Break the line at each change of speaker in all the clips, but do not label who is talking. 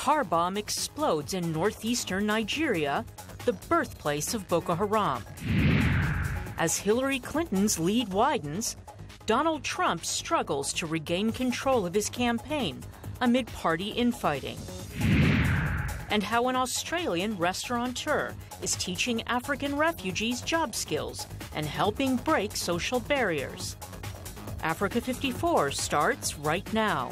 car bomb explodes in northeastern Nigeria, the birthplace of Boko Haram. As Hillary Clinton's lead widens, Donald Trump struggles to regain control of his campaign amid party infighting. And how an Australian restaurateur is teaching African refugees job skills and helping break social barriers. Africa 54 starts right now.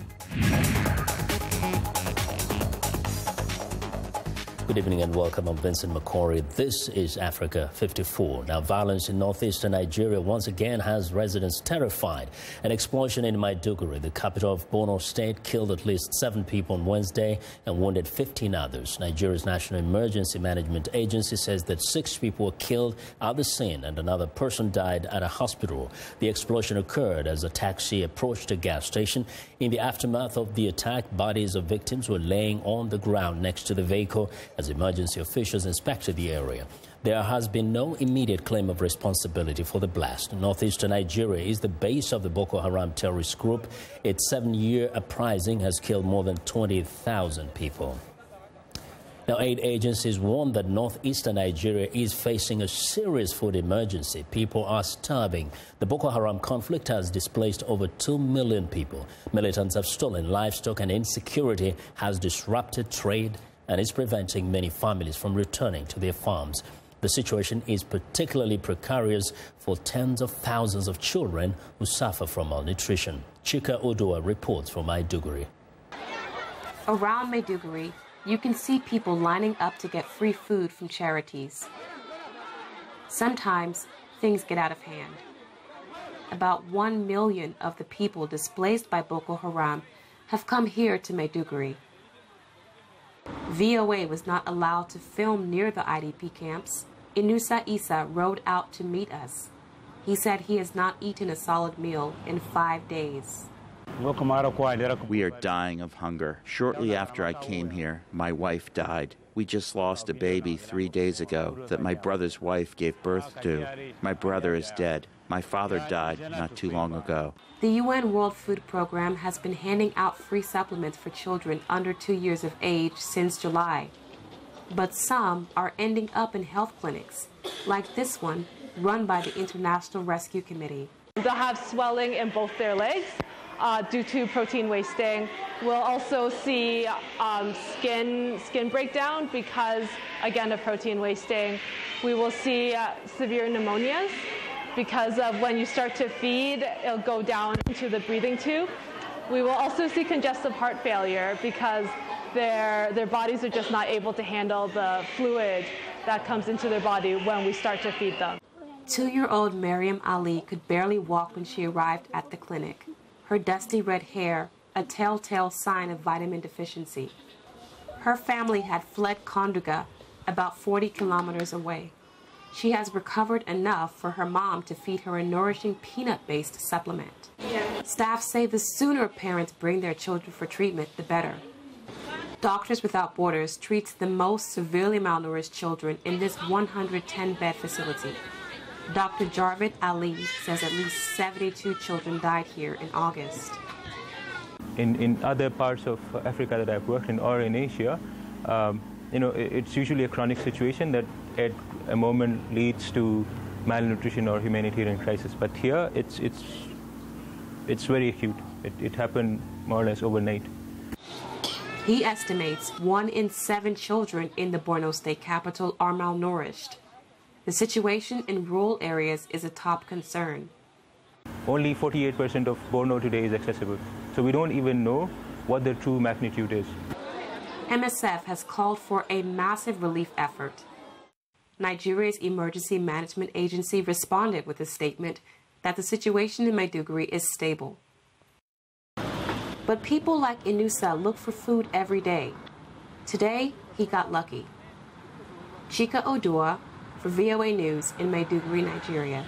Good evening and welcome. I'm Vincent Makori. This is Africa 54. Now, violence in northeastern Nigeria once again has residents terrified. An explosion in Maiduguri, the capital of Borno State, killed at least 7 people on Wednesday and wounded 15 others. Nigeria's National Emergency Management Agency says that 6 people were killed at the scene and another person died at a hospital. The explosion occurred as a taxi approached a gas station. In the aftermath of the attack, bodies of victims were laying on the ground next to the vehicle as emergency officials inspected the area. There has been no immediate claim of responsibility for the blast. Northeastern Nigeria is the base of the Boko Haram terrorist group. Its 7-year uprising has killed more than 20,000 people. Now, aid agencies warn that northeastern Nigeria is facing a serious food emergency. People are starving. The Boko Haram conflict has displaced over 2 million people. Militants have stolen livestock and insecurity has disrupted trade and is preventing many families from returning to their farms. The situation is particularly precarious for tens of thousands of children who suffer from malnutrition. Chika Odua reports from Maiduguri.
Around Maiduguri, you can see people lining up to get free food from charities. Sometimes things get out of hand. About 1 million of the people displaced by Boko Haram have come here to Maiduguri. VOA was not allowed to film near the IDP camps. Inusa Isa rode out to meet us. He said he has not eaten a solid meal in 5 days.
We are dying of hunger. Shortly after I came here, my wife died. We just lost a baby 3 days ago that my brother's wife gave birth to. My brother is dead. My father died not too long ago.
The UN World Food Program has been handing out free supplements for children under 2 years of age since July. But some are ending up in health clinics, like this one run by the International Rescue Committee.
They'll have swelling in both their legs due to protein wasting. We'll also see skin breakdown because, again, of protein wasting. We will see severe pneumonias because of when you start to feed, it'll go down into the breathing tube. We will also see congestive heart failure because their bodies are just not able to handle the fluid that comes into their body when we start to feed them.
2-year-old Mariam Ali could barely walk when she arrived at the clinic. Her dusty red hair, a telltale sign of vitamin deficiency. Her family had fled Konduga, about 40 kilometers away. She has recovered enough for her mom to feed her a nourishing peanut-based supplement. Staff say the sooner parents bring their children for treatment, the better. Doctors Without Borders treats the most severely malnourished children in this 110-bed facility. Dr. Jarvid Ali says at least 72 children died here in August.
In other parts of Africa that I've worked in or in Asia, it's usually a chronic situation that at a moment leads to malnutrition or humanitarian crisis. But here, it's very acute. It happened more or less overnight.
He estimates 1 in 7 children in the Borno State capital are malnourished. The situation in rural areas is a top concern.
Only 48% of Borno today is accessible. So we don't even know what the true magnitude is.
MSF has called for a massive relief effort. Nigeria's Emergency Management Agency responded with a statement that the situation in Maiduguri is stable. But people like Inusa look for food every day. Today, he got lucky. Chika Odua for VOA News in Maiduguri, Nigeria.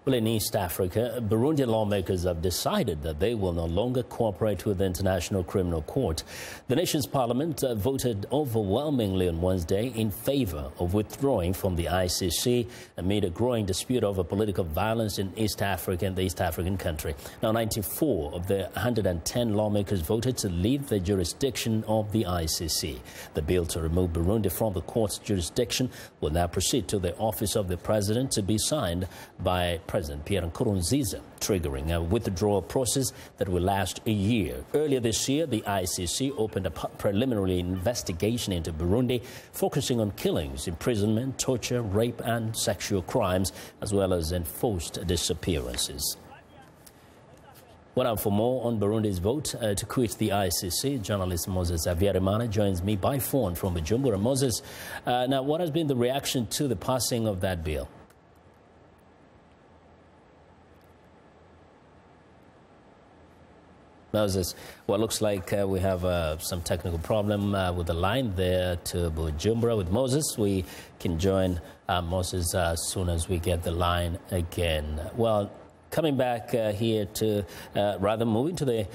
Well, in East Africa, Burundi lawmakers have decided that they will no longer cooperate with the International Criminal Court. The nation's parliament voted overwhelmingly on Wednesday in favor of withdrawing from the ICC amid a growing dispute over political violence in East Africa and the East African country. Now, 94 of the 110 lawmakers voted to leave the jurisdiction of the ICC. The bill to remove Burundi from the court's jurisdiction will now proceed to the office of the president to be signed by President Pierre Nkurunziza, triggering a withdrawal process that will last a year. Earlier this year, the ICC opened a preliminary investigation into Burundi, focusing on killings, imprisonment, torture, rape and sexual crimes, as well as enforced disappearances. Well, now for more on Burundi's vote to quit the ICC, journalist Moses Avierimana joins me by phone from Bujumbura. Moses, now what has been the reaction to the passing of that bill? Moses, well, looks like we have some technical problem with the line there to Bujumbura with Moses. We can join Moses as soon as we get the line again. Well, coming back here to, rather moving to the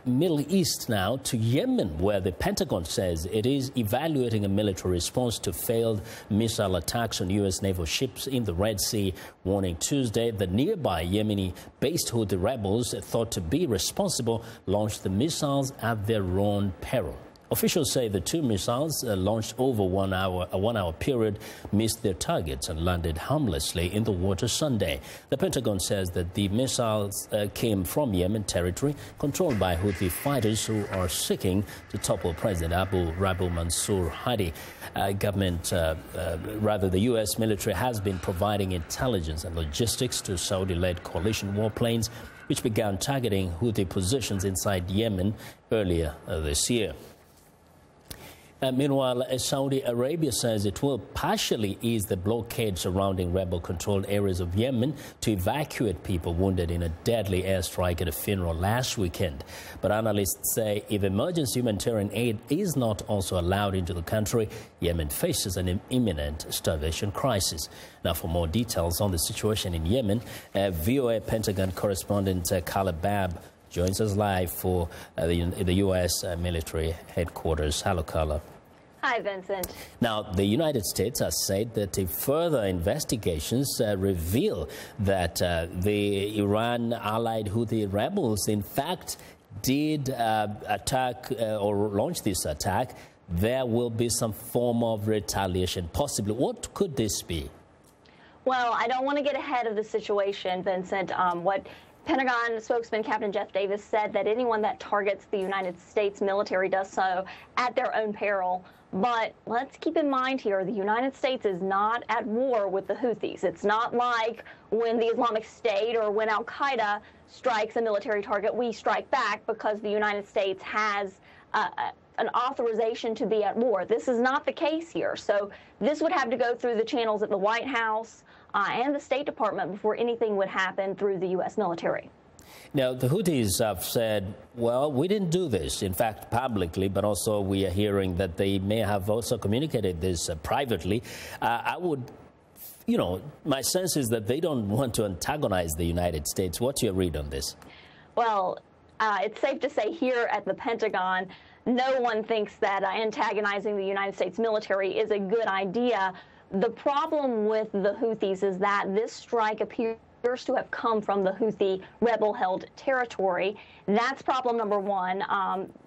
Middle East now, to Yemen, where the Pentagon says it is evaluating a military response to failed missile attacks on U.S. naval ships in the Red Sea, warning Tuesday the nearby Yemeni-based Houthi rebels thought to be responsible launched the missiles at their own peril. Officials say the two missiles launched over a one-hour period missed their targets and landed harmlessly in the water Sunday. The Pentagon says that the missiles came from Yemen territory controlled by Houthi fighters who are seeking to topple President Abu Rabu Mansour Hadi. The U.S. military has been providing intelligence and logistics to Saudi-led coalition warplanes, which began targeting Houthi positions inside Yemen earlier this year. Meanwhile, Saudi Arabia says it will partially ease the blockade surrounding rebel-controlled areas of Yemen to evacuate people wounded in a deadly airstrike at a funeral last weekend. But analysts say if emergency humanitarian aid is not also allowed into the country, Yemen faces an imminent starvation crisis. Now, for more details on the situation in Yemen, VOA Pentagon correspondent Caleb Babb joins us live for the U.S. military headquarters. Hello, Caleb.
Hi, Vincent.
Now, the United States has said that if further investigations reveal that the Iran-allied Houthi rebels, in fact, did attack or launch this attack, there will be some form of retaliation, possibly. What could this be?
Well, I don't want to get ahead of the situation, Vincent. What Pentagon spokesman Captain Jeff Davis said that anyone that targets the United States military does so at their own peril. But let's keep in mind here, the United States is not at war with the Houthis. It's not like when the Islamic State or when Al-Qaeda strikes a military target, we strike back because the United States has an authorization to be at war. This is not the case here. So this would have to go through the channels at the White House and the State Department before anything would happen through the U.S. military.
Now, the Houthis have said, well, we didn't do this, in fact, publicly, but also we are hearing that they may have also communicated this privately. My sense is that they don't want to antagonize the United States. What's your read on this?
Well, it's safe to say here at the Pentagon, no one thinks that antagonizing the United States military is a good idea. The problem with the Houthis is that this strike appears to have come from the Houthi rebel-held territory. That's problem number one.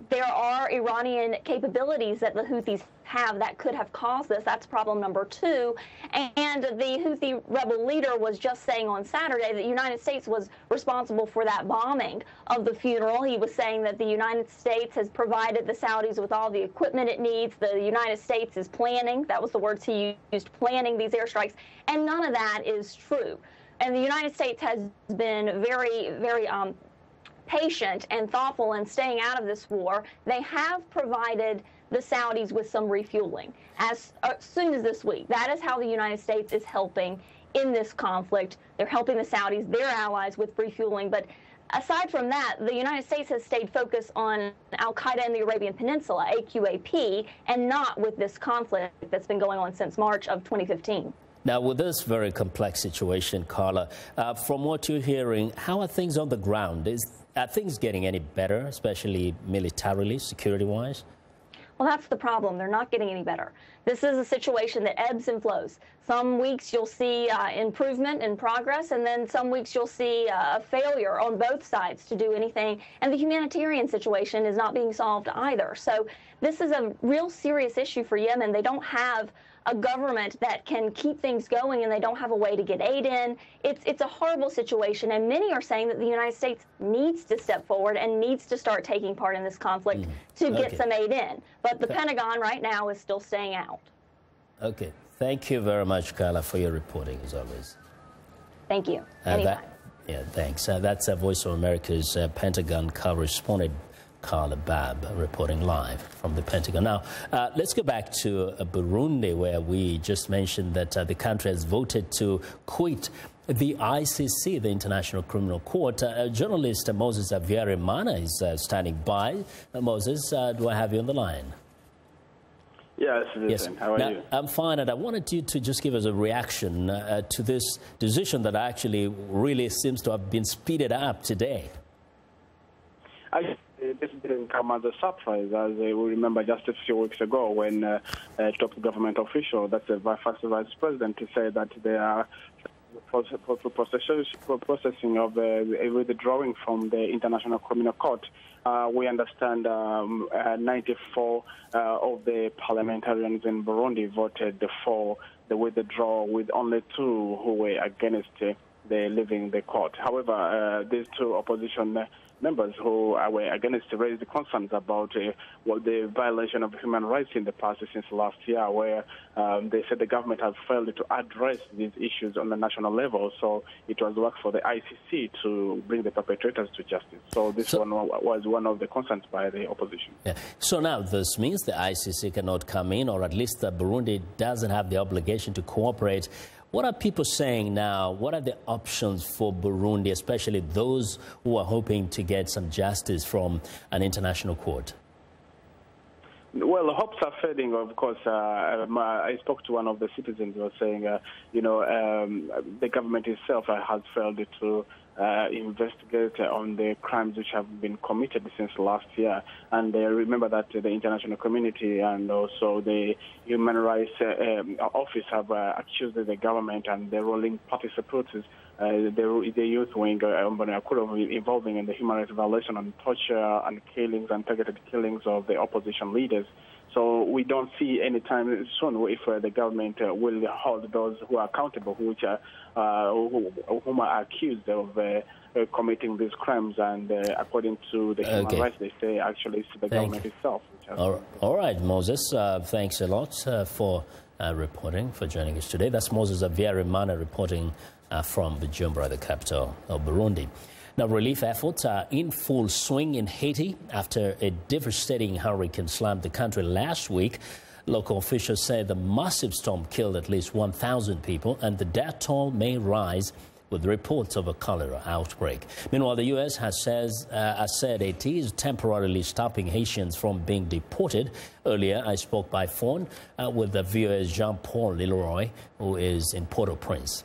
There are Iranian capabilities that the Houthis have that could have caused this. That's problem number two. And the Houthi rebel leader was just saying on Saturday that the United States was responsible for that bombing of the funeral. He was saying that the United States has provided the Saudis with all the equipment it needs. The United States is planning, that was the words he used, planning these airstrikes. And none of that is true. And the United States has been very, very patient and thoughtful in staying out of this war. They have provided the Saudis with some refueling as soon as this week. That is how the United States is helping in this conflict. They're helping the Saudis, their allies, with refueling. But aside from that, the United States has stayed focused on Al-Qaeda in the Arabian Peninsula, AQAP, and not with this conflict that's been going on since March of 2015.
Now, with this very complex situation, Carla, from what you're hearing, how are things on the ground? Are things getting any better, especially militarily, security-wise?
Well, that's the problem. They're not getting any better. This is a situation that ebbs and flows. Some weeks you'll see improvement and progress, and then some weeks you'll see a failure on both sides to do anything. And the humanitarian situation is not being solved either. So this is a real serious issue for Yemen. They don't have a government that can keep things going, and they don't have a way to get aid in. It's a horrible situation, and many are saying that the United States needs to step forward and needs to start taking part in this conflict to get some aid in. But the Pentagon right now is still staying out.
Okay. Thank you very much, Carla, for your reporting, as always.
Thank you. Anytime.
Thanks. That's Voice of America's Pentagon correspondent, Carla Babb, reporting live from the Pentagon. Now, let's go back to Burundi, where we just mentioned that the country has voted to quit the ICC, the International Criminal Court. Journalist Moses Avierimana is standing by. Moses, do I have you on the line?
Yes, Vincent. How are you?
I'm fine, and I wanted you to just give us a reaction to this decision that actually really seems to have been speeded up today.
This didn't come as a surprise, as we remember just a few weeks ago when top government official, that's the first vice president, to say that they are processing of withdrawing from the International Criminal Court. We understand 94 of the parliamentarians in Burundi voted for the withdrawal, with only 2 who were against the leaving the court. However, these 2 opposition members who were against raised concerns about the violation of human rights in the past since last year, where they said the government has failed to address these issues on the national level. So it was work for the ICC to bring the perpetrators to justice. So this one was one of the concerns by the opposition.
Yeah. So now this means the ICC cannot come in, or at least Burundi doesn't have the obligation to cooperate. What are people saying now? What are the options for Burundi, especially those who are hoping to get some justice from an international court?
Well, hopes are fading, of course. I spoke to one of the citizens who was saying, the government itself has failed to investigate on the crimes which have been committed since last year. And remember that the international community and also the Human Rights Office have accused the government and the ruling party supporters, the youth wing, involving in the human rights violation and torture and killings and targeted killings of the opposition leaders. So we don't see any time soon if the government will hold those who are accountable, whom are accused of committing these crimes. And according to the human rights, they say actually it's the government itself.
All right, Moses, thanks a lot for reporting, for joining us today. That's Moses Avierimana reporting from Bujumbura, the capital of Burundi. Now, relief efforts are in full swing in Haiti after a devastating hurricane slammed the country last week. Local officials say the massive storm killed at least 1,000 people, and the death toll may rise with reports of a cholera outbreak. Meanwhile, the U.S. has said it is temporarily stopping Haitians from being deported. Earlier, I spoke by phone with the VOA's Jean-Paul Leroy, who is in Port-au-Prince.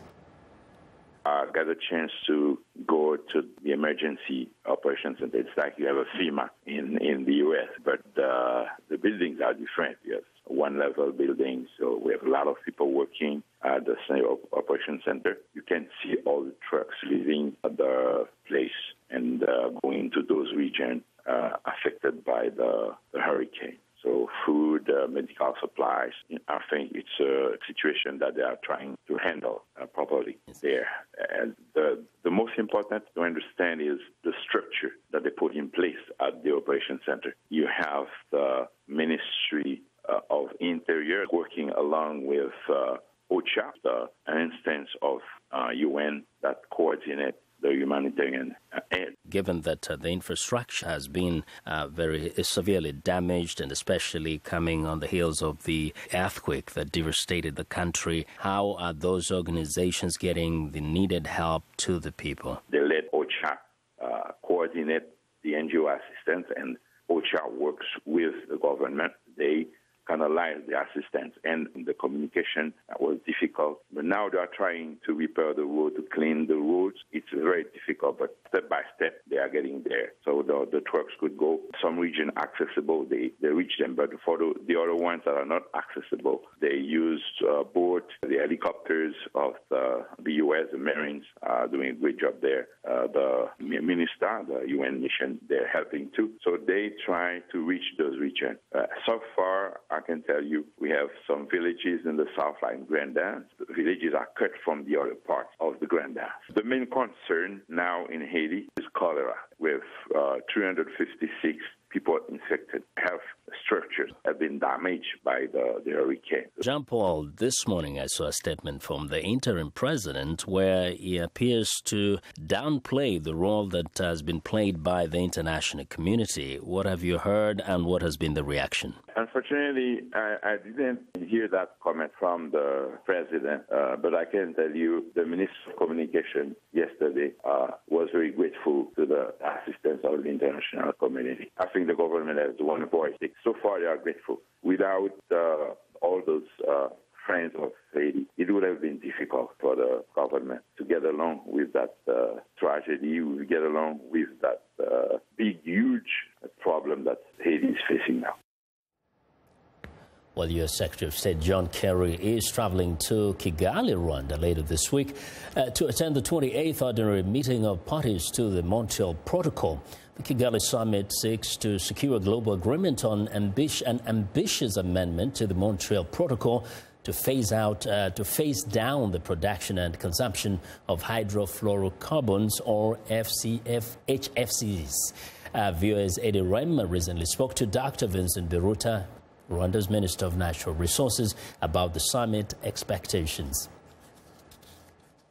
I got a chance to go to the emergency operations center. It's like you have a FEMA in the U.S., but the buildings are different. Yes, one-level buildings, so we have a lot of people working at the operations center. You can see all the trucks leaving the place and going to those regions affected by the hurricane. So food, medical supplies, I think it's a situation that they are trying to handle properly there. And the most important to understand is the structure that they put in place at the operation center. You have the Ministry of Interior working along with OCHA, an instance of UN that coordinates the humanitarian aid.
Given that the infrastructure has been very severely damaged, and especially coming on the heels of the earthquake that devastated the country, how are those organizations getting the needed help to the people?
They let OCHA coordinate the NGO assistance, and OCHA works with the government. They canalize the assistance. And the communication was difficult. But now they are trying to repair the road, to clean the roads. It's very difficult, but step by step, they are getting there. So the trucks could go. Some region accessible, they reach them. But for the other ones that are not accessible, they use boat, the helicopters of the U.S., the Marines are doing a great job there. The minister, the UN mission, they're helping too. So they try to reach those regions. So far, I can tell you, we have some villages in the south like Grand Anse. The villages are cut from the other parts of the Grand Anse. The main concern now in Haiti is cholera, with 356 people infected. Health structures have been damaged by the hurricane.
Jean-Paul, this morning I saw a statement from the interim president where he appears to downplay the role that has been played by the international community. What have you heard and what has been the reaction?
Unfortunately, I didn't hear that comment from the president, but I can tell you the Minister of Communication yesterday was very grateful to the assistance of the international community. I think the government has one voice. So far, they are grateful. Without all those friends of Haiti, it would have been difficult for the government to get along with that tragedy, to get along with that big, huge problem that Haiti is facing now.
Well, U.S. Secretary of State John Kerry is traveling to Kigali, Rwanda, later this week to attend the 28th ordinary meeting of parties to the Montreal Protocol. The Kigali summit seeks to secure a global agreement on an ambitious amendment to the Montreal Protocol to phase down the production and consumption of hydrofluorocarbons, or HFCs. VOA's Eddie Rem recently spoke to Dr. Vincent Biruta, Rwanda's Minister of Natural Resources, about the summit expectations.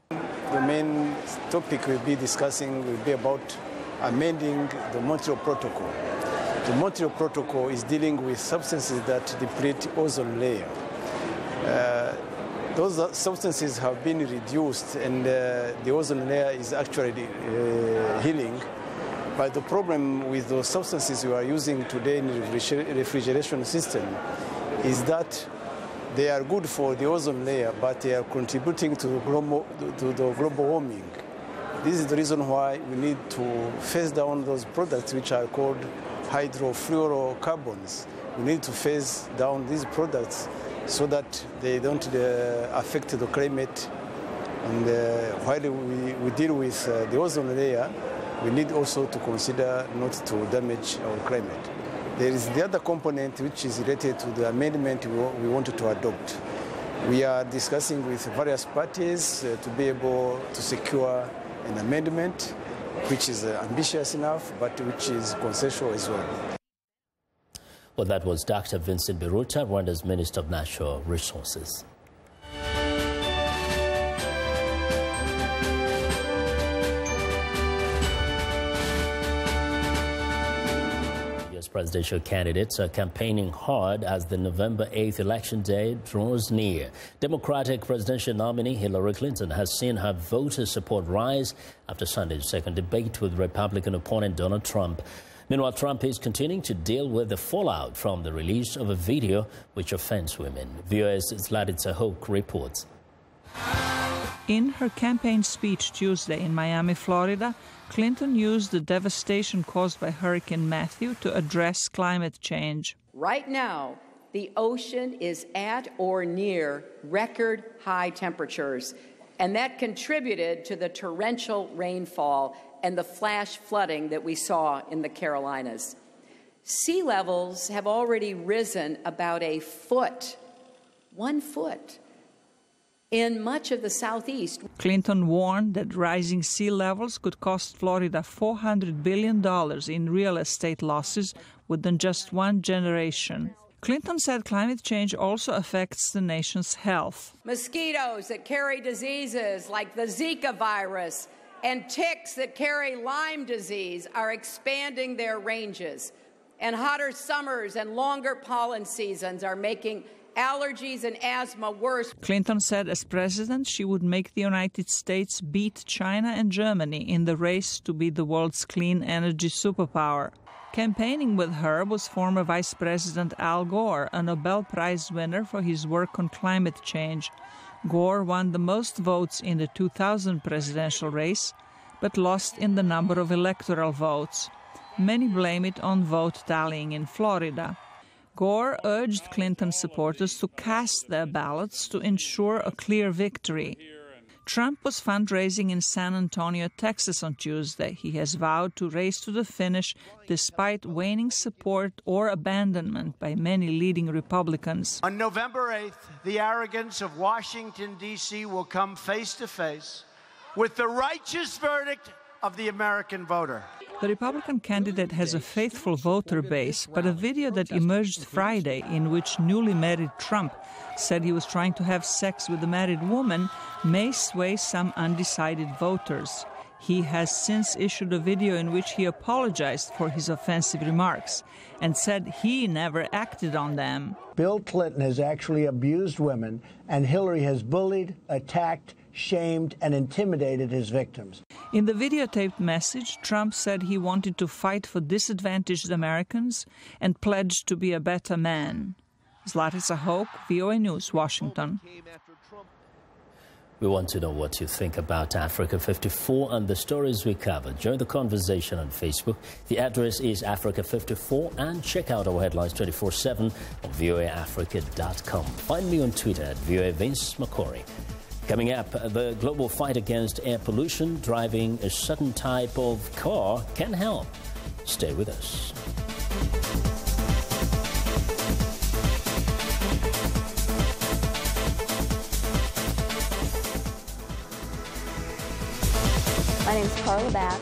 The main topic we'll be discussing will be about amending the Montreal Protocol. The Montreal Protocol is dealing with substances that deplete ozone layer. Those substances have been reduced and the ozone layer is actually healing. But the problem with those substances we are using today in the refrigeration system is that they are good for the ozone layer, but they are contributing to the global warming. This is the reason why we need to phase down those products which are called hydrofluorocarbons. We need to phase down these products so that they don't affect the climate. And while we deal with the ozone layer, we need also to consider not to damage our climate. There is the other component which is related to the amendment we wanted to adopt. We are discussing with various parties to be able to secure an amendment which is ambitious enough but which is consensual as well.
Well, that was Dr. Vincent Biruta, Rwanda's Minister of Natural Resources. Presidential candidates are campaigning hard as the November 8th election day draws near. Democratic presidential nominee Hillary Clinton has seen her voter support rise after Sunday's second debate with Republican opponent Donald Trump. Meanwhile, Trump is continuing to deal with the fallout from the release of a video which offends women. VOA's Zlatitsa Hoke reports.
In her campaign speech Tuesday in Miami, Florida, Clinton used the devastation caused by Hurricane Matthew to address climate change.
Right now, the ocean is at or near record high temperatures, and that contributed to the torrential rainfall and the flash flooding that we saw in the Carolinas. Sea levels have already risen about a foot, 1 foot, in much of the southeast.
Clinton warned that rising sea levels could cost Florida $400 billion in real estate losses within just one generation. Clinton said climate change also affects the nation's health.
Mosquitoes that carry diseases like the Zika virus and ticks that carry Lyme disease are expanding their ranges. And hotter summers and longer pollen seasons are making allergies and asthma worse.
Clinton said as president she would make the United States beat China and Germany in the race to be the world's clean energy superpower. Campaigning with her was former Vice President Al Gore, a Nobel Prize winner for his work on climate change. Gore won the most votes in the 2000 presidential race, but lost in the number of electoral votes. Many blame it on vote tallying in Florida. Gore urged Clinton supporters to cast their ballots to ensure a clear victory. Trump was fundraising in San Antonio, Texas on Tuesday. He has vowed to race to the finish despite waning support or abandonment by many leading Republicans.
On November 8th, the arrogance of Washington, D.C. will come face to face with the righteous verdict of the American voter.
The Republican candidate has a faithful voter base, but a video that emerged Friday in which newly married Trump said he was trying to have sex with a married woman may sway some undecided voters. He has since issued a video in which he apologized for his offensive remarks and said he never acted on them.
Bill Clinton has actually abused women, and Hillary has bullied, attacked, shamed, and intimidated his victims.
In the videotaped message, Trump said he wanted to fight for disadvantaged Americans and pledged to be a better man. Zlatica Hoke, VOA News, Washington.
We want to know what you think about Africa 54 and the stories we covered. Join the conversation on Facebook. The address is Africa54, and check out our headlines 24/7 on voaafrica.com. Find me on Twitter at VOA Vince Makori. Coming up, the global fight against air pollution, driving a certain type of car can help. Stay with us.
My name is Carla Babb.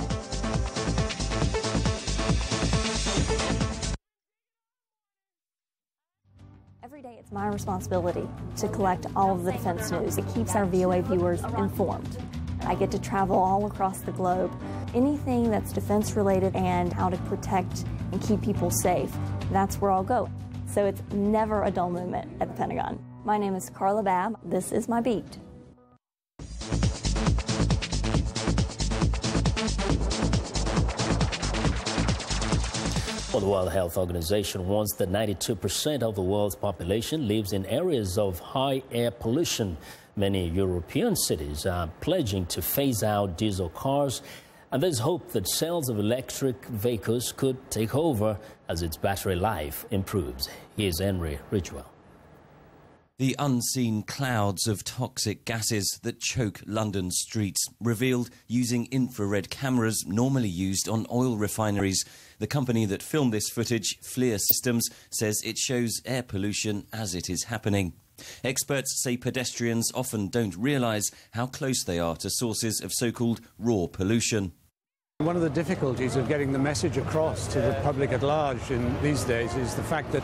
Every day it's my responsibility to collect all of the defense news. It keeps our VOA viewers informed. I get to travel all across the globe. Anything that's defense related and how to protect and keep people safe, that's where I'll go. So it's never a dull moment at the Pentagon. My name is Carla Babb. This is my beat.
Well, the World Health Organization warns that 92% of the world's population lives in areas of high air pollution. Many European cities are pledging to phase out diesel cars, and there's hope that sales of electric vehicles could take over as its battery life improves. Here's Henry Ridgewell.
The unseen clouds of toxic gases that choke London streets, revealed using infrared cameras normally used on oil refineries. The company that filmed this footage, FLIR Systems, says it shows air pollution as it is happening. Experts say pedestrians often don't realise how close they are to sources of so-called raw pollution.
One of the difficulties of getting the message across to the public at large in these days is the fact that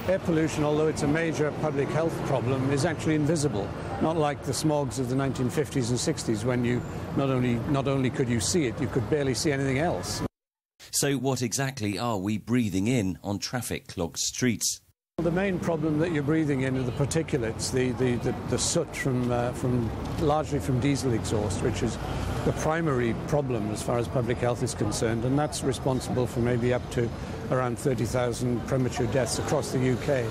air pollution, although it's a major public health problem, is actually invisible. Not like the smogs of the 1950s and 60s when you not only could you see it, you could barely see anything else.
So what exactly are we breathing in on traffic-clogged streets?
The main problem that you're breathing in are the particulates, the soot from largely from diesel exhaust, which is the primary problem as far as public health is concerned, and that's responsible for maybe up to around 30,000 premature deaths across the UK.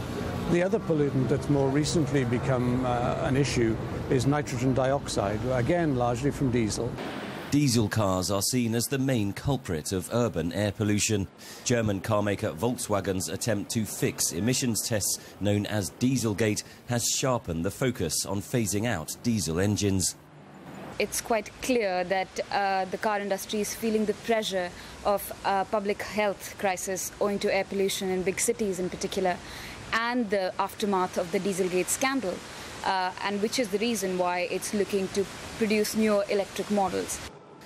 The other pollutant that's more recently become an issue is nitrogen dioxide, again largely from diesel.
Diesel cars are seen as the main culprit of urban air pollution. German carmaker Volkswagen's attempt to fix emissions tests, known as Dieselgate, has sharpened the focus on phasing out diesel engines.
It's quite clear that the car industry is feeling the pressure of public health crisis owing to air pollution in big cities in particular, and the aftermath of the Dieselgate scandal, and which is the reason why it's looking to produce newer electric models.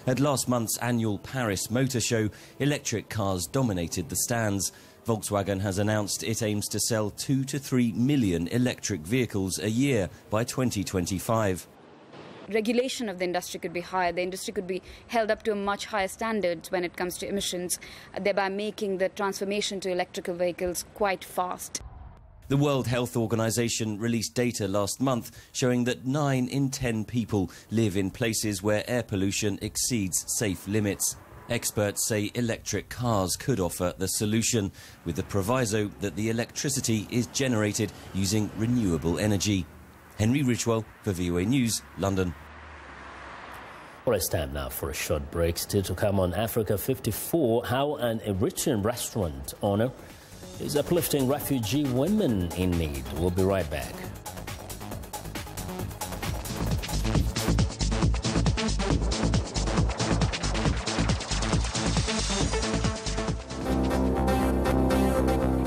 At last month's annual Paris Motor Show, electric cars dominated the stands. Volkswagen has announced it aims to sell 2 to 3 million electric vehicles a year by 2025.
Regulation of the industry could be higher. The industry could be held up to a much higher standards when it comes to emissions, thereby making the transformation to electrical vehicles quite fast.
The World Health Organization released data last month showing that 9 in 10 people live in places where air pollution exceeds safe limits. Experts say electric cars could offer the solution, with the proviso that the electricity is generated using renewable energy. Henry Richwell for VOA News, London.
Well, it's time now for a short break. Still to come on Africa 54, how an Eritrean restaurant owner is uplifting refugee women in need. We'll be right back.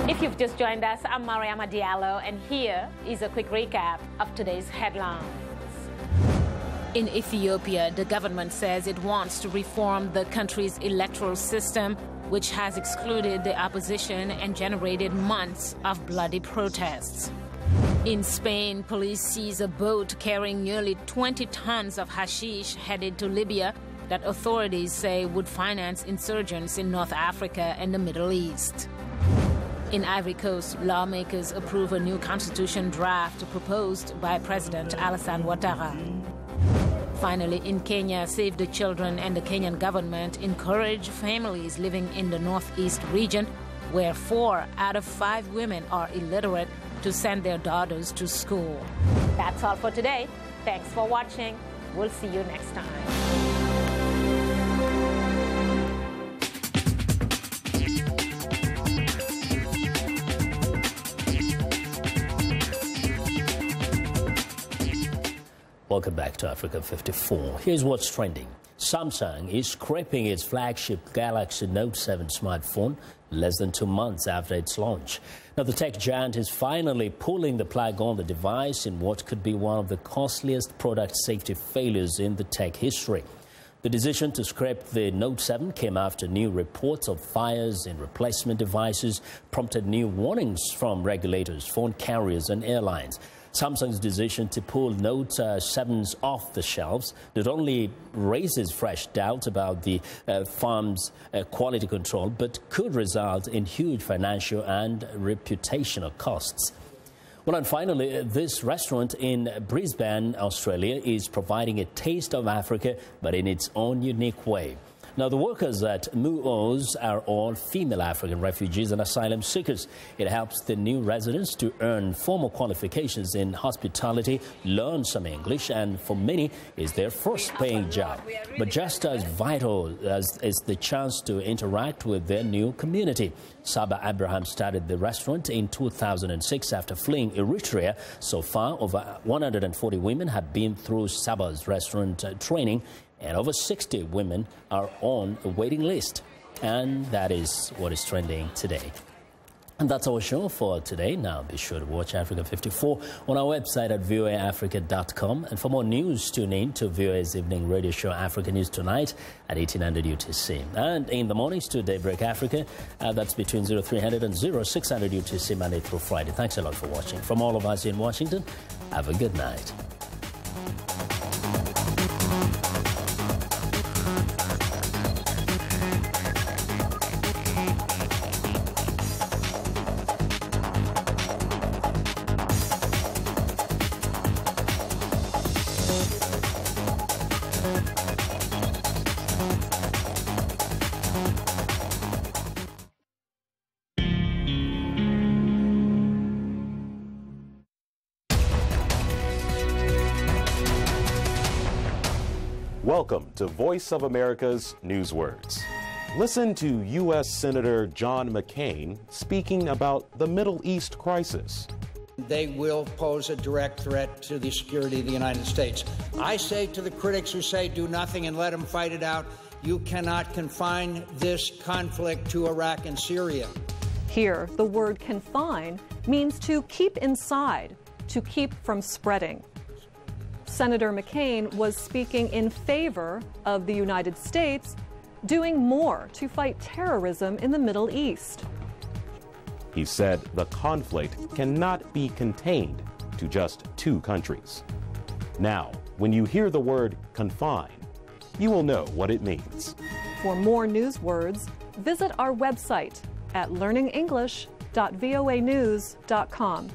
If you've just joined us, I'm Mariama Diallo, and here is a quick recap of today's headlines. In Ethiopia, the government says it wants to reform the country's electoral system, which has excluded the opposition and generated months of bloody protests. In Spain, police seize a boat carrying nearly 20 tons of hashish headed to Libya that authorities say would finance insurgents in North Africa and the Middle East. In Ivory Coast, lawmakers approve a new constitution draft proposed by President Alassane Ouattara. Finally, in Kenya, Save the Children and the Kenyan government encourage families living in the northeast region, where 4 out of 5 women are illiterate, to send their daughters to school. That's all for today. Thanks for watching. We'll see you next time.
Welcome back to Africa 54. Here's what's trending. Samsung is scrapping its flagship Galaxy Note 7 smartphone less than 2 months after its launch. Now, the tech giant is finally pulling the plug on the device in what could be one of the costliest product safety failures in the tech history. The decision to scrap the Note 7 came after new reports of fires in replacement devices prompted new warnings from regulators, phone carriers and airlines. Samsung's decision to pull Note 7s off the shelves not only raises fresh doubts about the firm's quality control, but could result in huge financial and reputational costs. Well, and finally, this restaurant in Brisbane, Australia, is providing a taste of Africa, but in its own unique way. Now, the workers at Muoz are all female African refugees and asylum seekers. It helps the new residents to earn formal qualifications in hospitality, learn some English, and for many is their first paying job. But just as vital as is the chance to interact with their new community. Saba Abraham started the restaurant in 2006 after fleeing Eritrea. So far, over 140 women have been through Saba's restaurant training, and over 60 women are on a waiting list. And that is what is trending today. And that's our show for today. Now be sure to watch Africa 54 on our website at voaafrica.com. And for more news, tune in to VOA's evening radio show Africa News Tonight at 1800 UTC. And in the mornings to Daybreak Africa, that's between 0300 and 0600 UTC Monday through Friday. Thanks a lot for watching. From all of us in Washington, have a good night.
Welcome to Voice of America's Newswords. Listen to U.S. Senator John McCain speaking about the Middle East crisis.
They will pose a direct threat to the security of the United States. I say to the critics who say do nothing and let them fight it out, you cannot confine this conflict to Iraq and Syria.
Here, the word confine means to keep inside, to keep from spreading. Senator McCain was speaking in favor of the United States doing more to fight terrorism in the Middle East.
He said the conflict cannot be contained to just 2 countries. Now, when you hear the word confine, you will know what it means.
For more newswords, visit our website at learningenglish.voanews.com.